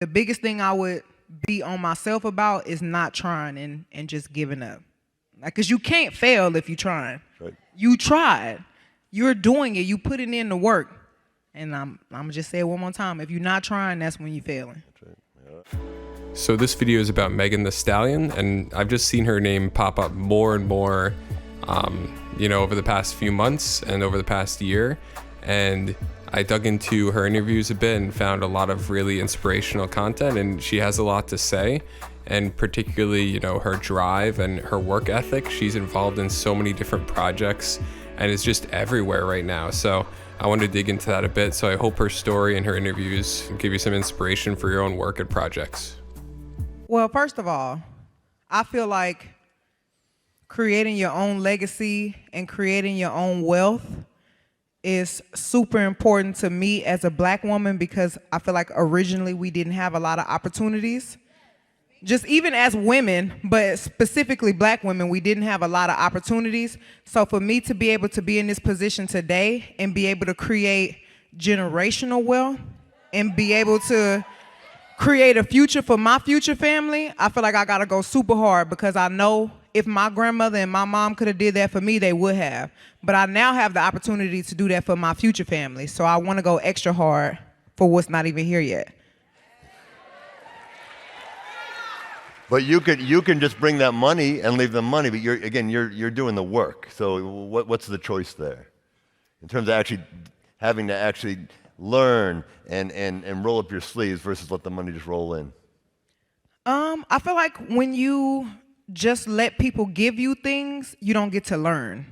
The biggest thing I would be on myself about is not trying and just giving up. Like, cause you can't fail if you're trying. Right. You tried. You're doing it. You putting in the work. And I'm gonna just say it one more time. If you're not trying, that's when you're failing. That's right. Yeah. So this video is about Megan Thee Stallion, and I've just seen her name pop up more and more, over the past few months and over the past year. And I dug into her interviews a bit and found a lot of really inspirational content, and she has a lot to say. And particularly, her drive and her work ethic. She's involved in so many different projects and is just everywhere right now. So I wanted to dig into that a bit. So I hope her story and her interviews give you some inspiration for your own work and projects. Well, first of all, I feel like creating your own legacy and creating your own wealth is super important to me as a Black woman, because I feel like originally we didn't have a lot of opportunities. Just even as women, but specifically Black women, we didn't have a lot of opportunities. So for me to be able to be in this position today and be able to create generational wealth and be able to create a future for my future family, I feel like I gotta go super hard, because I know if my grandmother and my mom could have did that for me, they would have. But I now have the opportunity to do that for my future family. So I wanna go extra hard for what's not even here yet. But you can just bring that money and leave them money, but you're doing the work. So what's the choice there? In terms of actually having to actually learn and roll up your sleeves versus let the money just roll in. I feel like when you just let people give you things, you don't get to learn.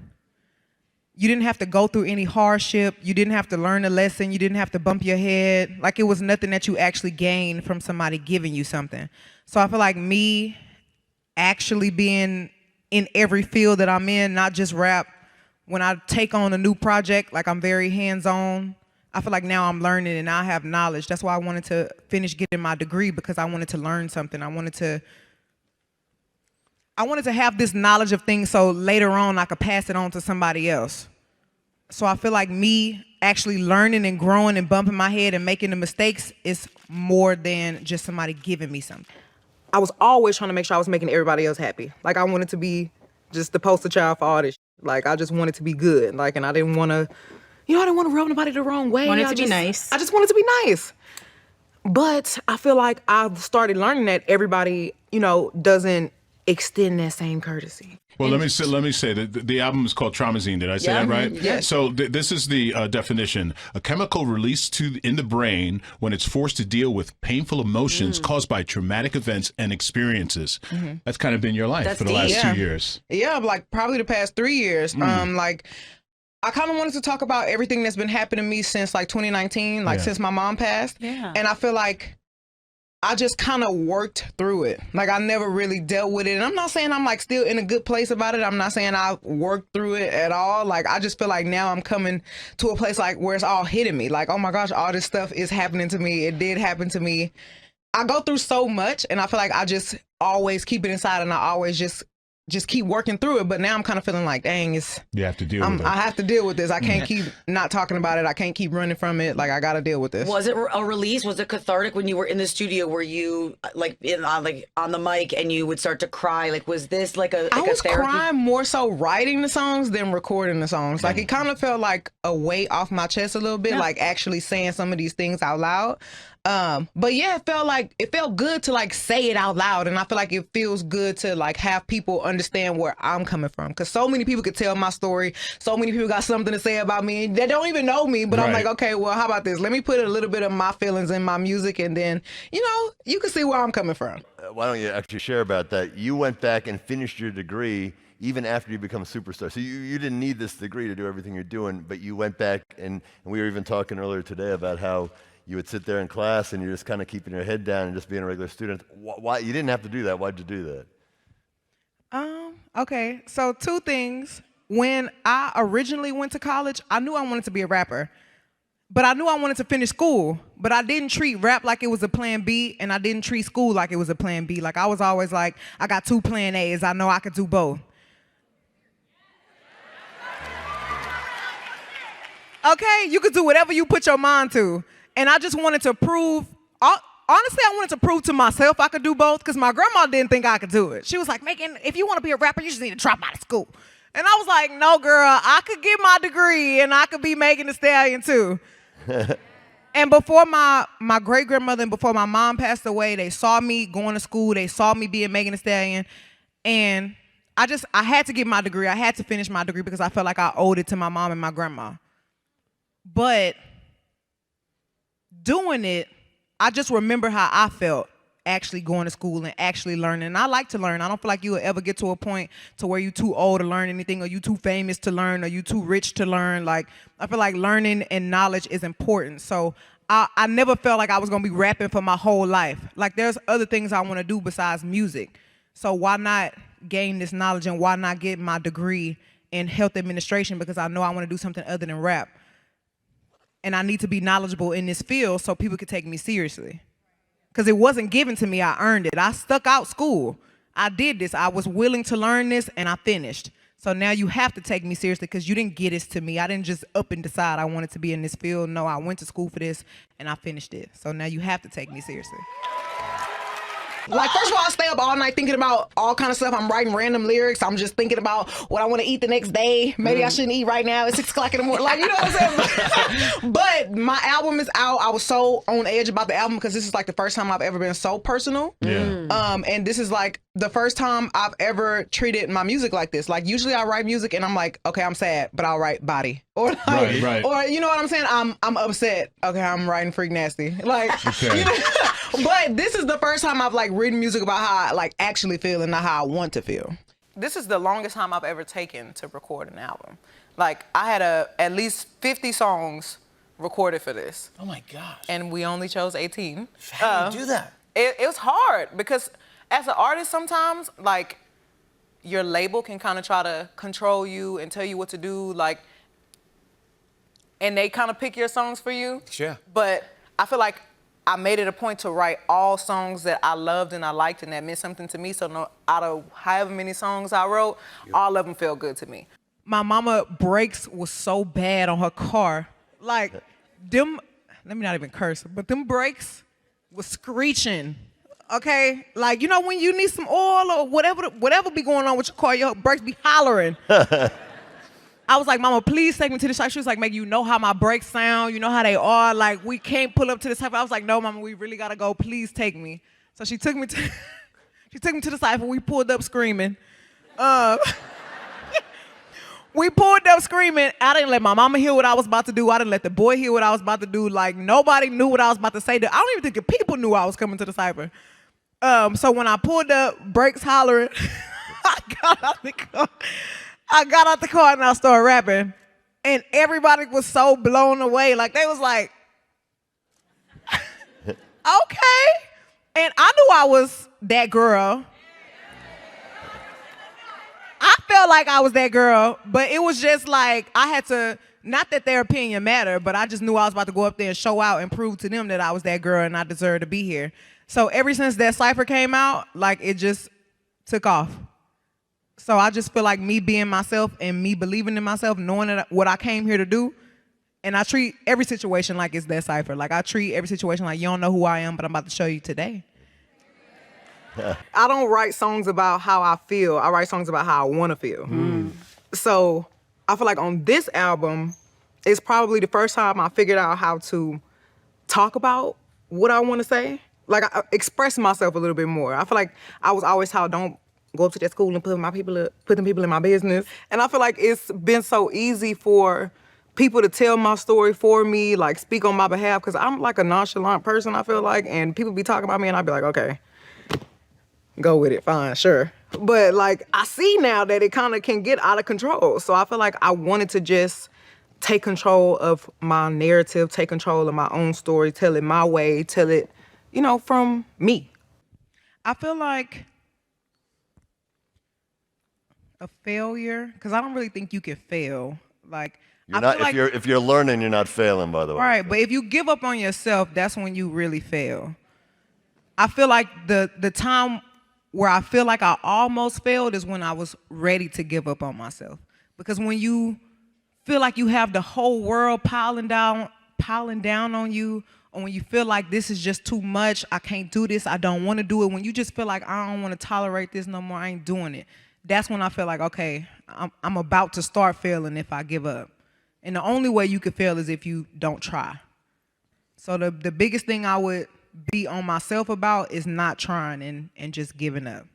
You didn't have to go through any hardship. You didn't have to learn a lesson. You didn't have to bump your head. Like, it was nothing that you actually gained from somebody giving you something. So I feel like me actually being in every field that I'm in, not just rap, when I take on a new project, like, I'm very hands-on. I feel like now I'm learning and I have knowledge. That's why I wanted to finish getting my degree, because I wanted to learn something. I wanted to have this knowledge of things so later on I could pass it on to somebody else. So I feel like me actually learning and growing and bumping my head and making the mistakes is more than just somebody giving me something. I was always trying to make sure I was making everybody else happy. Like, I wanted to be just the poster child for all this. Like, I just wanted to be good. Like, and I didn't want to, I didn't want to rub nobody the wrong way. Wanted to be nice. I just wanted to be nice. But I feel like I've started learning that everybody, doesn't extend that same courtesy. Well, let me say that the album is called Traumazine. Did I say that right? Yes. So this is the definition: a chemical released in the brain when it's forced to deal with painful emotions caused by traumatic events and experiences. That's kind of been your life for the last 2 years. Yeah, like probably the past 3 years. I kind of wanted to talk about everything that's been happening to me since like 2019, since my mom passed. Yeah. And I feel like I just kind of worked through it. Like, I never really dealt with it. And I'm not saying I'm like still in a good place about it. I'm not saying I worked through it at all. Like, I just feel like now I'm coming to a place like where it's all hitting me. Like, oh my gosh, all this stuff is happening to me. It did happen to me. I go through so much, and I feel like I just always keep it inside, and I always just keep working through it. But now I'm kind of feeling like, dang, You have to deal with it. I have to deal with this. I can't keep not talking about it. I can't keep running from it. Like, I got to deal with this. Was it a release? Was it cathartic when you were in the studio? Were you on the mic and you would start to cry? Like, was this like a I was therapy? crying more so writing the songs than recording the songs. Like, it kind of felt like a weight off my chest a little bit, like actually saying some of these things out loud. But yeah, it felt good to like say it out loud, and I feel like it feels good to like have people understand where I'm coming from, because so many people could tell my story. So many people got something to say about me that don't even know me, but I'm like, okay, well, how about this? Let me put a little bit of my feelings in my music, and then you can see where I'm coming from. Why don't you actually share about that? You went back and finished your degree even after you become a superstar. So you didn't need this degree to do everything you're doing, but you went back, and we were even talking earlier today about how you would sit there in class and you're just kind of keeping your head down and just being a regular student. Why you didn't have to do that? Why'd you do that? Okay, so 2 things. When I originally went to college, I knew I wanted to be a rapper, but I knew I wanted to finish school, but I didn't treat rap like it was a plan B, and I didn't treat school like it was a plan B. Like, I was always like, I got 2 plan A's. I know I could do both. Okay, you could do whatever you put your mind to. And I just wanted to prove, honestly, I wanted to prove to myself I could do both because my grandma didn't think I could do it. She was like, Megan, if you want to be a rapper, you just need to drop out of school. And I was like, no, girl, I could get my degree and I could be Megan Thee Stallion too. And before my great-grandmother and before my mom passed away, they saw me going to school. They saw me being Megan Thee Stallion. And I had to get my degree. I had to finish my degree because I felt like I owed it to my mom and my grandma. But doing it, I just remember how I felt actually going to school and actually learning. And I like to learn. I don't feel like you will ever get to a point to where you're too old to learn anything, or you too famous to learn, or you too rich to learn. Like, I feel like learning and knowledge is important. So I never felt like I was gonna be rapping for my whole life. Like, there's other things I wanna do besides music. So why not gain this knowledge, and why not get my degree in health administration, because I know I wanna do something other than rap. And I need to be knowledgeable in this field so people could take me seriously. Because it wasn't given to me, I earned it. I stuck out school. I did this. I was willing to learn this, and I finished. So now you have to take me seriously because you didn't get this to me. I didn't just up and decide I wanted to be in this field. No, I went to school for this, and I finished it. So now you have to take me seriously. Like, first of all, I stay up all night thinking about all kind of stuff. I'm writing random lyrics. I'm just thinking about what I want to eat the next day. Maybe I shouldn't eat right now. It's 6 o'clock in the morning. Like, you know what I'm saying? But my album is out. I was so on edge about the album because this is like the first time I've ever been so personal. Yeah. And this is like the first time I've ever treated my music like this. Like, usually I write music and I'm like, okay, I'm sad, but I'll write body. Or like, Right. or you know what I'm saying? I'm upset. Okay, I'm writing freak nasty. Like, Okay. you know, but this is the first time I've like written music about how I like actually feel and not how I want to feel. This is the longest time I've ever taken to record an album. Like, I had at least 50 songs recorded for this. Oh my gosh. And we only chose 18. How do you do that? It was hard because as an artist sometimes, like, your label can kind of try to control you and tell you what to do, like, and they kind of pick your songs for you. Sure. But I feel like I made it a point to write all songs that I loved and I liked and that meant something to me. So no, out of however many songs I wrote, all of them felt good to me. My mama brakes was so bad on her car. Like, them, let me not even curse, but them brakes was screeching. Okay? Like, you know when you need some oil or whatever be going on with your car, your brakes be hollering. I was like, Mama, please take me to the shop. She was like, Meg, you know how my brakes sound. You know how they are. Like, we can't pull up to this cypher. I was like, no, Mama, we really got to go. Please take me. So she took me to the cypher. We pulled up screaming. We pulled up screaming. I didn't let my mama hear what I was about to do. I didn't let the boy hear what I was about to do. Like, nobody knew what I was about to say. I don't even think the people knew I was coming to the cypher. So when I pulled up, brakes hollering, I got out the car and I started rapping. And everybody was so blown away. Like, they was like, okay. And I knew I was that girl. I felt like I was that girl, but it was just like, I had to, not that their opinion mattered, but I just knew I was about to go up there and show out and prove to them that I was that girl and I deserved to be here. So ever since that cypher came out, like, it just took off. So I just feel like me being myself and me believing in myself, knowing that what I came here to do, and I treat every situation like it's that cypher. Like, I treat every situation like, you don't know who I am, but I'm about to show you today. I don't write songs about how I feel. I write songs about how I want to feel. So I feel like on this album, it's probably the first time I figured out how to talk about what I want to say. Like, I express myself a little bit more. I feel like I was always taught, don't go up to that school and put them people in my business. And I feel like it's been so easy for people to tell my story for me, like, speak on my behalf, because I'm like a nonchalant person, I feel like, and people be talking about me and I'd be like, okay, go with it, fine, sure. But like, I see now that it kind of can get out of control. So I feel like I wanted to just take control of my narrative, take control of my own story, tell it my way, tell it, you know, from me. I feel like a failure, because I don't really think you can fail. Like, You're not, if you're learning, you're not failing, by the way. Right, but if you give up on yourself, that's when you really fail. I feel like the time where I feel like I almost failed is when I was ready to give up on myself. Because when you feel like you have the whole world piling down on you, or when you feel like this is just too much, I can't do this, I don't want to do it, when you just feel like I don't want to tolerate this no more, I ain't doing it, that's when I feel like, okay, I'm about to start failing if I give up. And the only way you could fail is if you don't try. So the biggest thing I would be on myself about is not trying and just giving up.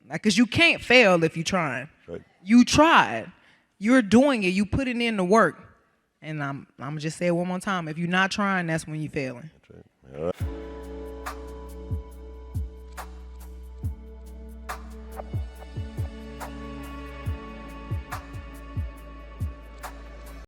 Like, cause you can't fail if you're trying. Right. You tried. You're doing it. You putting in the work. And I'm just say it one more time. If you're not trying, that's when you're failing. That's right. All right.